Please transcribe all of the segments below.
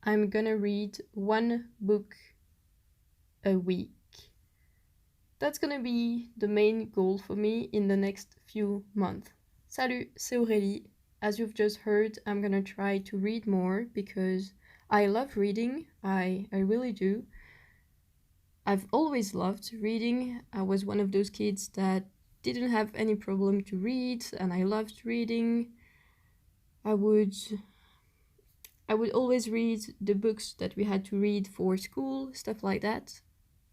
I'm gonna read one book a week. That's gonna be the main goal for me in the next few months. Salut, c'est Aurélie. As you've just heard, I'm gonna try to read more because I love reading. I really do. I've always loved reading. I was one of those kids that didn't have any problem to read, and I loved reading. I would always read the books that we had to read for school, stuff like that.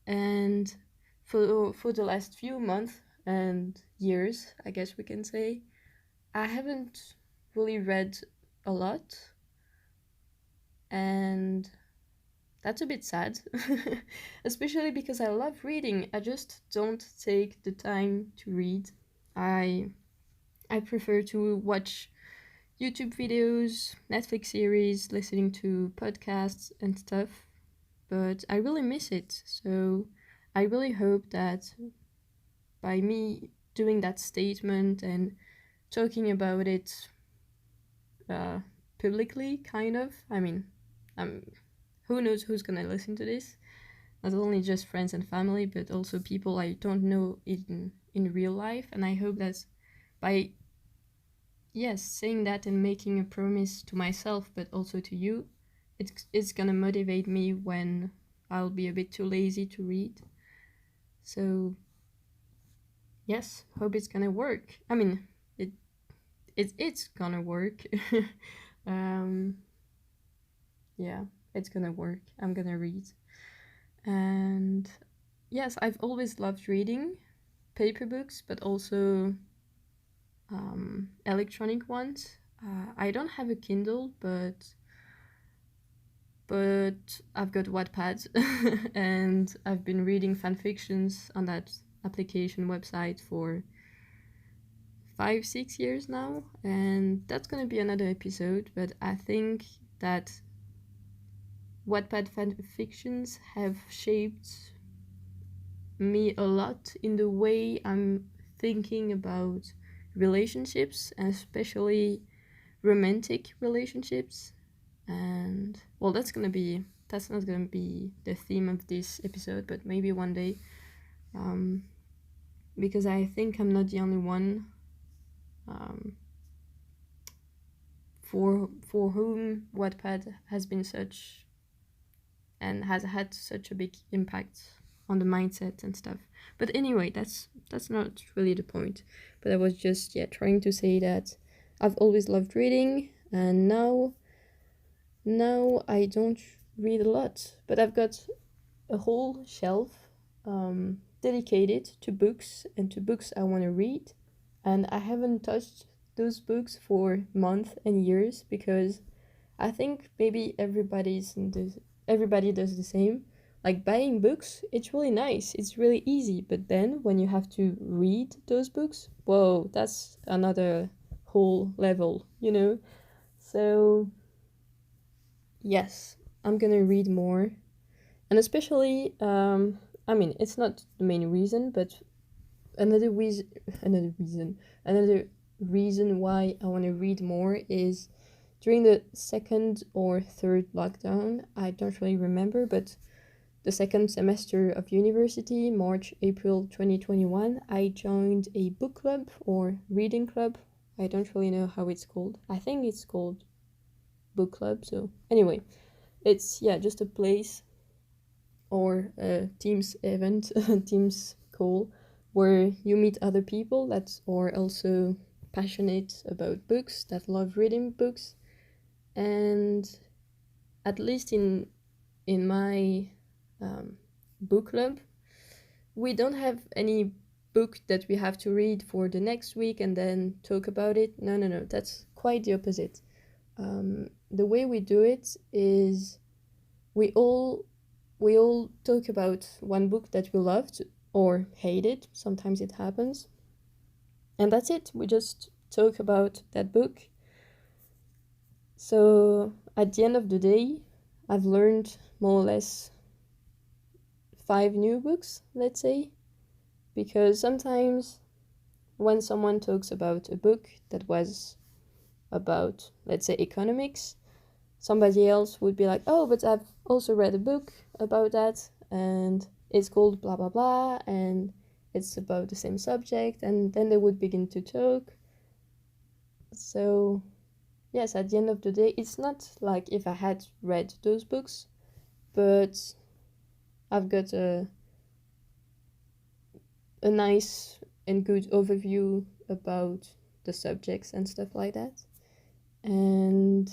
And for the last few months and years, I guess we can say, I haven't really read a lot, and that's a bit sad, especially because I love reading. I just don't take the time to read. I I prefer to watch YouTube videos, Netflix series, listening to podcasts and stuff, but I really miss it. So I really hope that by me doing that statement and talking about it uh, publicly, kind of, I mean, who knows who's gonna listen to this? Not only just friends and family, but also people I don't know in real life. And I hope that by yes, saying that and making a promise to myself, but also to you, it's gonna motivate me when I'll be a bit too lazy to read. So yes, hope it's gonna work. I mean, it's gonna work. um, yeah, it's gonna work. I'm gonna read, and yes, I've always loved reading paper books, but also electronic ones. I don't have a Kindle, but I've got Wattpad, and I've been reading fan fictions on that application website for 5-6 years now, and that's gonna be another episode. But I think that Wattpad fan fictions have shaped me a lot in the way I'm thinking about relationships, and especially romantic relationships. And well, that's not gonna be the theme of this episode, but maybe one day, because I think I'm not the only one for whom Wattpad has been such and has had such a big impact on the mindset and stuff. But anyway, that's not really the point. But I was just trying to say that I've always loved reading, and now I don't read a lot, but I've got a whole shelf dedicated to books and to books I want to read, and I haven't touched those books for months and years because I think maybe everybody does the same. Like buying books, it's really nice, it's really easy, but then when you have to read those books, whoa, that's another whole level, you know? So yes, I'm gonna read more. And especially, I mean, it's not the main reason, but another reason, another reason why I want to read more is during the second or third lockdown, I don't really remember, but the second semester of university, March, April 2021, I joined a book club or reading club. I don't really know how it's called. I think it's called book club. So anyway, it's just a place or a Teams event, Teams call, where you meet other people that are also passionate about books, that love reading books. And at least in my book club, we don't have any book that we have to read for the next week and then talk about it. No, that's quite the opposite. The way we do it is we all talk about one book that we loved or hated. Sometimes it happens, and that's it. We just talk about that book. So at the end of the day, I've learned more or less 5 new books, let's say, because sometimes when someone talks about a book that was about, let's say, economics, somebody else would be like, oh, but I've also read a book about that, and it's called blah blah blah, and it's about the same subject, and then they would begin to talk. So yes, at the end of the day, it's not like if I had read those books, but I've got a nice and good overview about the subjects and stuff like that. And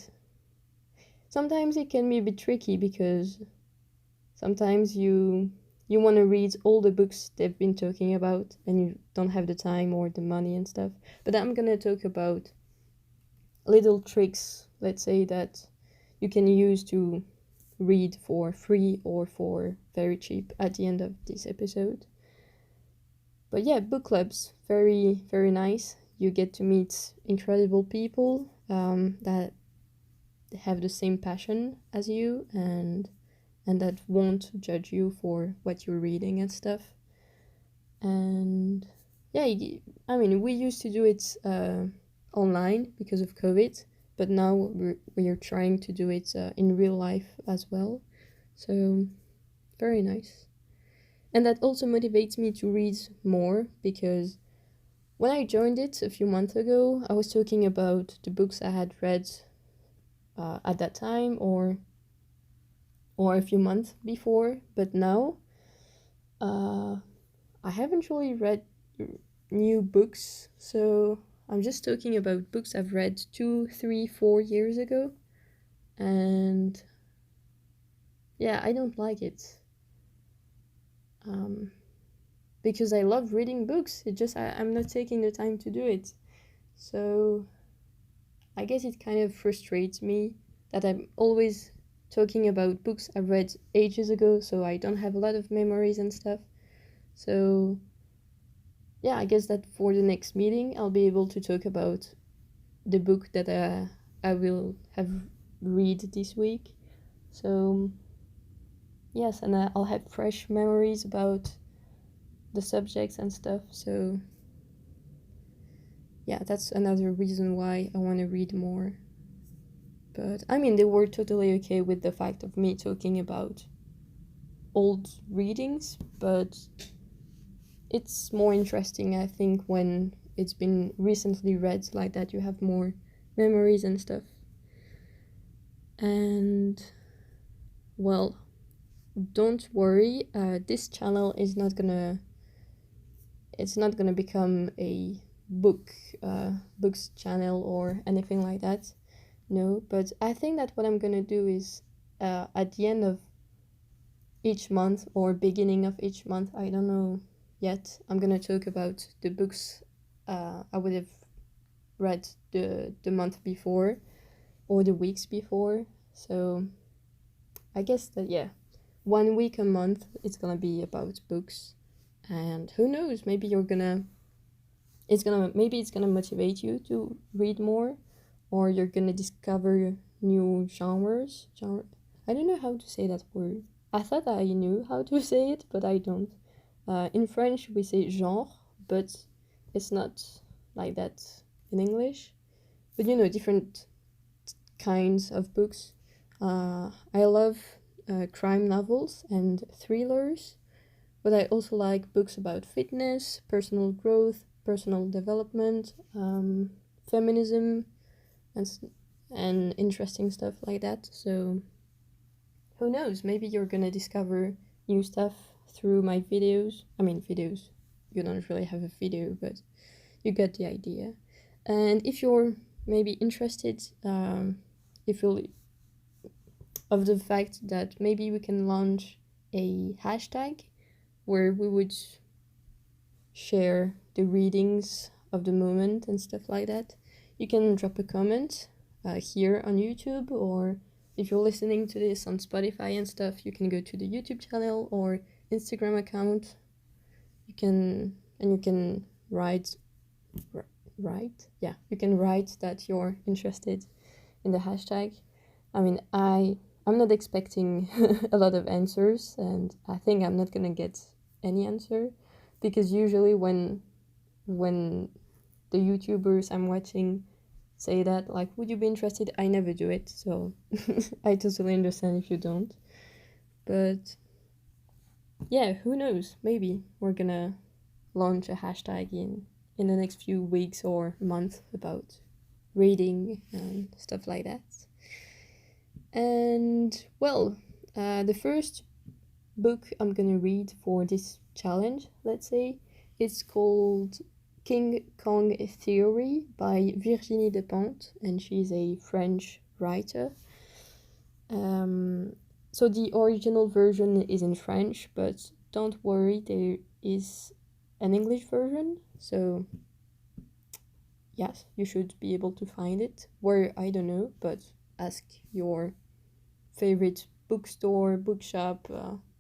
sometimes it can be a bit tricky because sometimes you want to read all the books they've been talking about and you don't have the time or the money and stuff. But I'm gonna talk about little tricks, let's say, that you can use to read for free or for very cheap at the end of this episode. But yeah, book clubs, very, very nice. You get to meet incredible people that have the same passion as you and that won't judge you for what you're reading and stuff. And yeah, I mean, we used to do it online because of COVID, but now we're trying to do it in real life as well. So very nice. And that also motivates me to read more because when I joined it a few months ago, I was talking about the books I had read at that time or a few months before, but now I haven't really read new books, so I'm just talking about books I've read 2, 3, 4 years ago, and yeah, I don't like it. Because I love reading books, it just I'm not taking the time to do it. So I guess it kind of frustrates me that I'm always talking about books I read ages ago, so I don't have a lot of memories and stuff. So yeah, I guess that for the next meeting I'll be able to talk about the book that I will have read this week. So yes, and I'll have fresh memories about the subjects and stuff. So yeah, that's another reason why I want to read more. But I mean, they were totally okay with the fact of me talking about old readings, but it's more interesting, I think, when it's been recently read like that. You have more memories and stuff. And well, don't worry, this channel is not gonna become a books channel or anything like that. No, but I think that what I'm gonna do is at the end of each month or beginning of each month, I don't know yet, I'm gonna talk about the books I would have read the month before or the weeks before. So I guess that, yeah, 1 week a month it's gonna be about books, and who knows, maybe it's gonna motivate you to read more, or you're gonna discover new genres. I don't know how to say that word. I thought I knew how to say it, but I don't. In French we say genre, but it's not like that in English. But you know, different kinds of books. I love crime novels and thrillers, but I also like books about fitness, personal growth, personal development, feminism, and interesting stuff like that. So who knows, maybe you're gonna discover new stuff through my videos. I mean, videos, you don't really have a video, but you get the idea. And if you're maybe interested, if you'll of the fact that maybe we can launch a hashtag where we would share the readings of the moment and stuff like that, you can drop a comment here on YouTube, or if you're listening to this on Spotify and stuff, you can go to the YouTube channel or Instagram account. You can write you can write that you're interested in the hashtag. I mean, I'm not expecting a lot of answers, and I think I'm not gonna get any answer, because usually when the YouTubers I'm watching say that, like, would you be interested? I never do it, so I totally understand if you don't. But yeah, who knows? Maybe we're gonna launch a hashtag in the next few weeks or months about reading and stuff like that. And well, the first book I'm gonna read for this challenge, let's say, it's called King Kong Theory by Virginie Despentes, and she's a French writer. So the original version is in French, but don't worry, there is an English version. So yes, you should be able to find it. Where, I don't know, but ask your favorite bookstore, bookshop,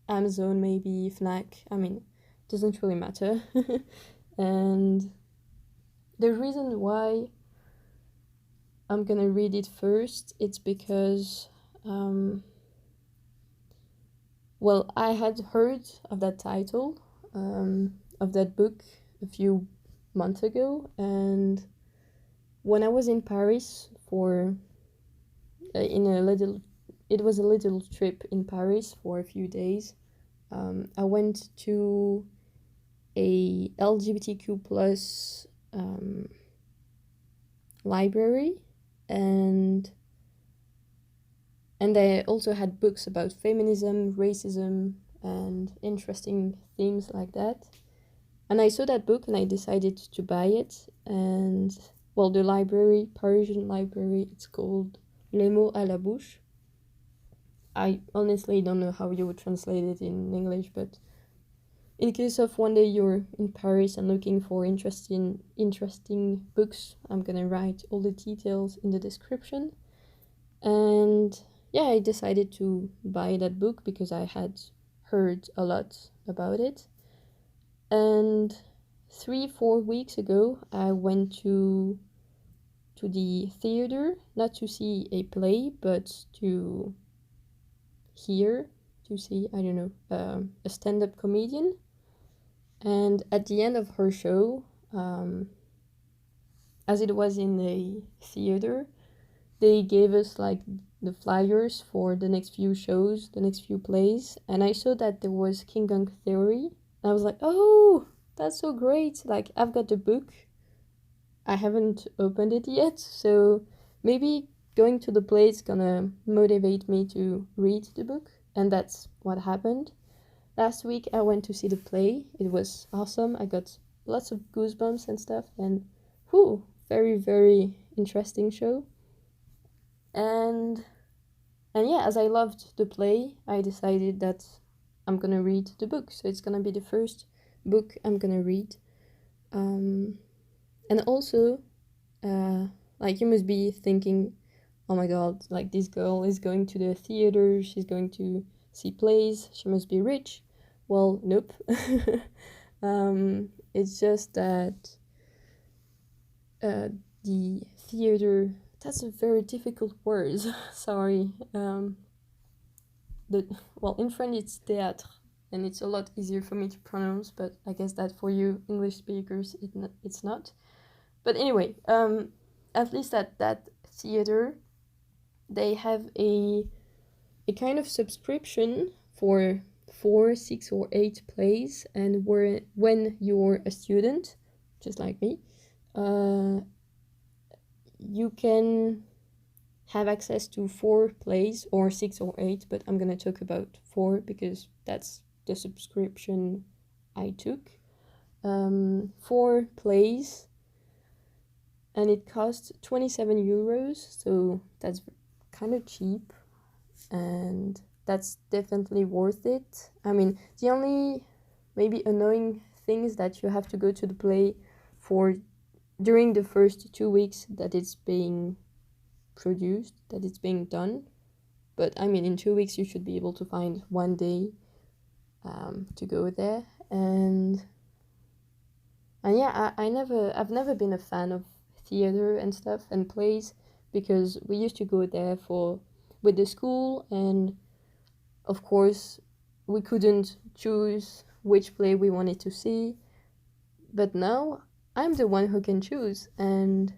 Amazon maybe, Fnac. I mean, doesn't really matter. And the reason why I'm gonna read it first, it's because well, I had heard of that title, of that book a few months ago, and when I was in Paris for it was a little trip in Paris for a few days. I went to a LGBTQ plus library, and they also had books about feminism, racism, and interesting themes like that. And I saw that book and I decided to buy it. And well, the library, Parisian library, it's called Les Mots à la Bouche. I honestly don't know how you would translate it in English, but in case of one day you're in Paris and looking for interesting books, I'm gonna write all the details in the description. And yeah, I decided to buy that book because I had heard a lot about it. And 3-4 weeks ago, I went to the theater, not to see a play, but to see, I don't know, a stand-up comedian. And at the end of her show, as it was in a theater, they gave us like the flyers for the next few shows, the next few plays, and I saw that there was King Kong Theory. And I was like, oh, that's so great! Like, I've got the book. I haven't opened it yet, so maybe going to the play is gonna motivate me to read the book, and that's what happened. Last week I went to see the play. It was awesome. I got lots of goosebumps and stuff, and whew, very, very interesting show. And yeah, as I loved the play, I decided that I'm gonna read the book. So it's gonna be the first book I'm gonna read. And also, like, you must be thinking, oh my god, like, this girl is going to the theater, she's going to see plays, she must be rich. Well, nope. It's just that the theater, that's a very difficult word. Sorry. Well, in French it's théâtre, and it's a lot easier for me to pronounce, but I guess that for you English speakers it's not. But anyway, at least at that theater, they have a kind of subscription for 4, 6, or 8 plays, and when you're a student, just like me, you can have access to 4 plays, or 6 or 8, but I'm gonna talk about 4 because that's the subscription I took. 4 plays, and it cost 27 euros, so that's kind of cheap, and that's definitely worth it. I mean, the only maybe annoying thing is that you have to go to the play for during the first 2 weeks that it's being produced, that it's being done. But I mean, in 2 weeks you should be able to find one day to go there. And yeah, I've never been a fan of theater and stuff and plays, because we used to go there with the school, and of course we couldn't choose which play we wanted to see. But now I'm the one who can choose, and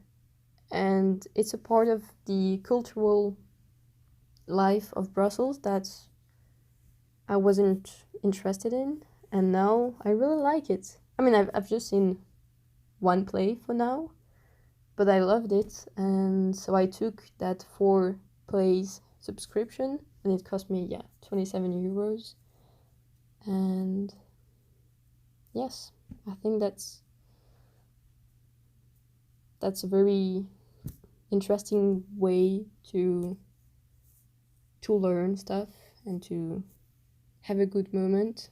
and it's a part of the cultural life of Brussels that I wasn't interested in, and now I really like it. I mean, I've just seen one play for now, but I loved it, and so I took that 4 plays subscription, and it cost me 27 euros. And yes, I think that's a very interesting way to learn stuff and to have a good moment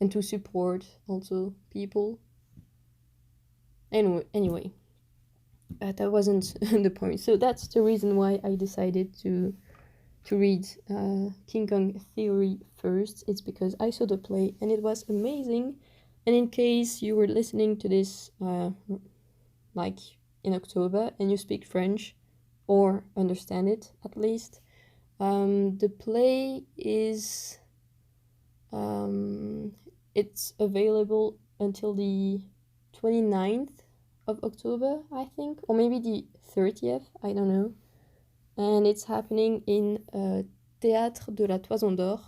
and to support also people. Anyway, that wasn't the point. So that's the reason why I decided to read King Kong Theory first. It's because I saw the play and it was amazing. And in case you were listening to this like in October and you speak French or understand it at least, the play is it's available until the 29th of October, I think, or maybe the 30th, I don't know. And it's happening in Théâtre de la Toison d'Or,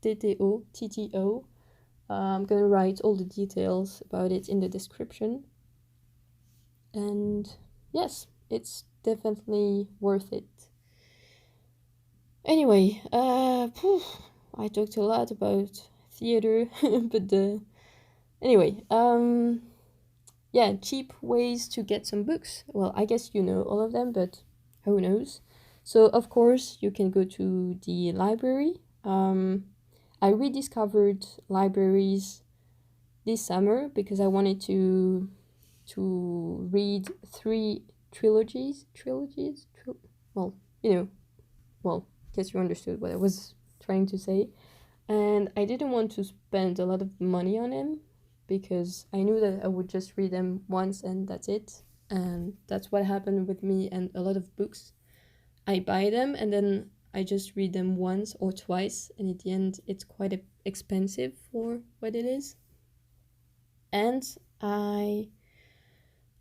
TTO, TTO. I'm gonna write all the details about it in the description. And yes, it's definitely worth it. Anyway, I talked a lot about theater, but anyway, yeah, cheap ways to get some books. Well, I guess you know all of them, but who knows? So of course you can go to the library. I rediscovered libraries this summer because I wanted to read 3 trilogies. Well, well, guess you understood what I was trying to say. And I didn't want to spend a lot of money on them because I knew that I would just read them once and that's it. And that's what happened with me and a lot of books. I buy them and then I just read them once or twice, and at the end it's quite expensive for what it is. And I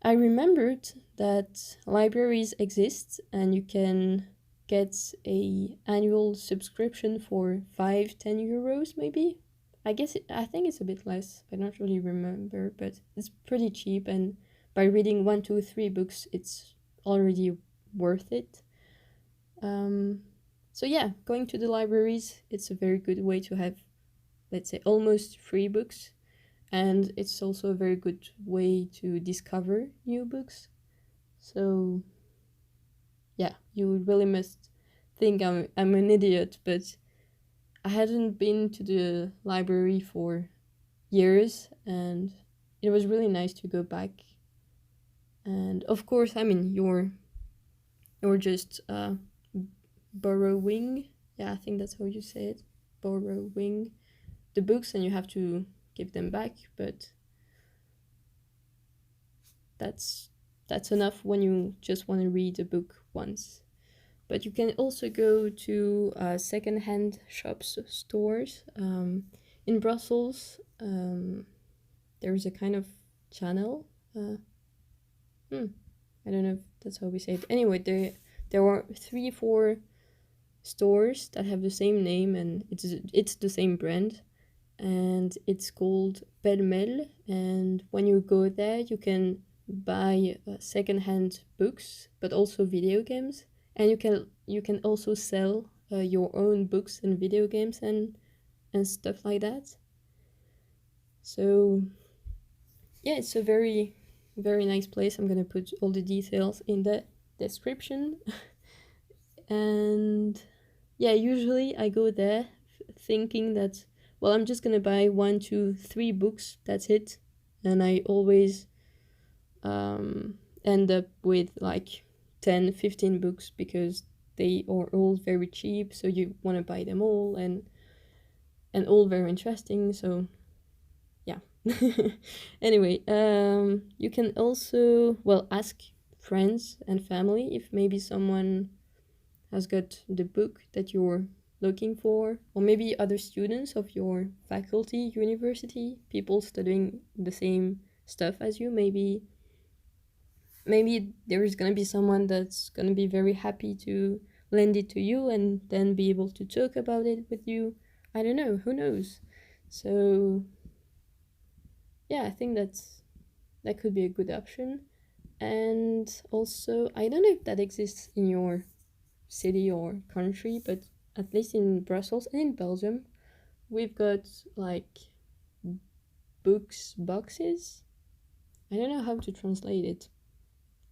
remembered that libraries exist and you can get a annual subscription for 5-10 euros maybe. I think it's a bit less. I don't really remember, but it's pretty cheap, and by reading 1, 2, 3 books it's already worth it. So yeah, going to the libraries, it's a very good way to have, let's say, almost free books, and it's also a very good way to discover new books. So yeah, you really must think I'm an idiot, but I hadn't been to the library for years, and it was really nice to go back. And of course, I mean, you're just borrowing. Yeah, I think that's how you say it. Borrowing the books, and you have to give them back, but that's enough when you just want to read a book once. But you can also go to second-hand shops, stores. In Brussels, there's a kind of channel. I don't know if that's how we say it. Anyway, there are 3-4 stores that have the same name, and it's the same brand, and it's called Pêle-Mêle. And when you go there, you can buy second-hand books, but also video games, and you can also sell your own books and video games and stuff like that. So yeah, it's a very very nice place. I'm gonna put all the details in the description. And yeah, usually I go there thinking that, well, I'm just gonna buy 1, 2, 3 books, that's it, and I always end up with like 10-15 books because they are all very cheap, so you want to buy them all, and all very interesting, so yeah. Anyway, you can also, well, ask friends and family if maybe someone has got the book that you're looking for, or maybe other students of your faculty, university, people studying the same stuff as you. Maybe maybe there is gonna be someone that's gonna be very happy to lend it to you and then be able to talk about it with you. I don't know, who knows? So yeah, I think that could be a good option. And also, I don't know if that exists in your city or country, but at least in Brussels and in Belgium, we've got like books boxes. I don't know how to translate it,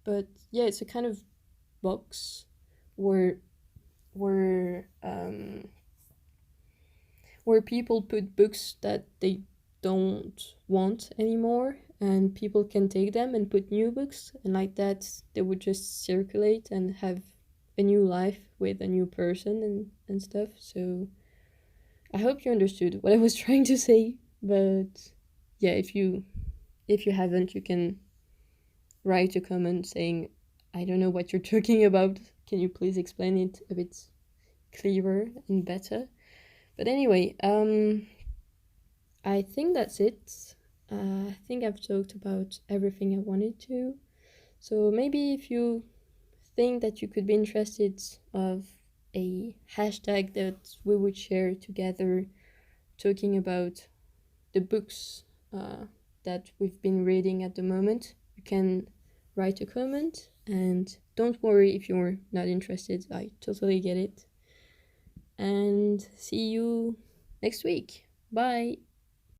but yeah, it's a kind of box where where um where people put books that they don't want anymore, and people can take them and put new books, and like that they would just circulate and have a new life with a new person and stuff. So I hope you understood what I was trying to say, but yeah, if you haven't, you can write a comment saying, I don't know what you're talking about. Can you please explain it a bit clearer and better? But anyway, I think that's it. I think I've talked about everything I wanted to. So maybe if you think that you could be interested of a hashtag that we would share together, talking about the books that we've been reading at the moment, you can write a comment. And don't worry if you're not interested, I totally get it. And see you next week. Bye.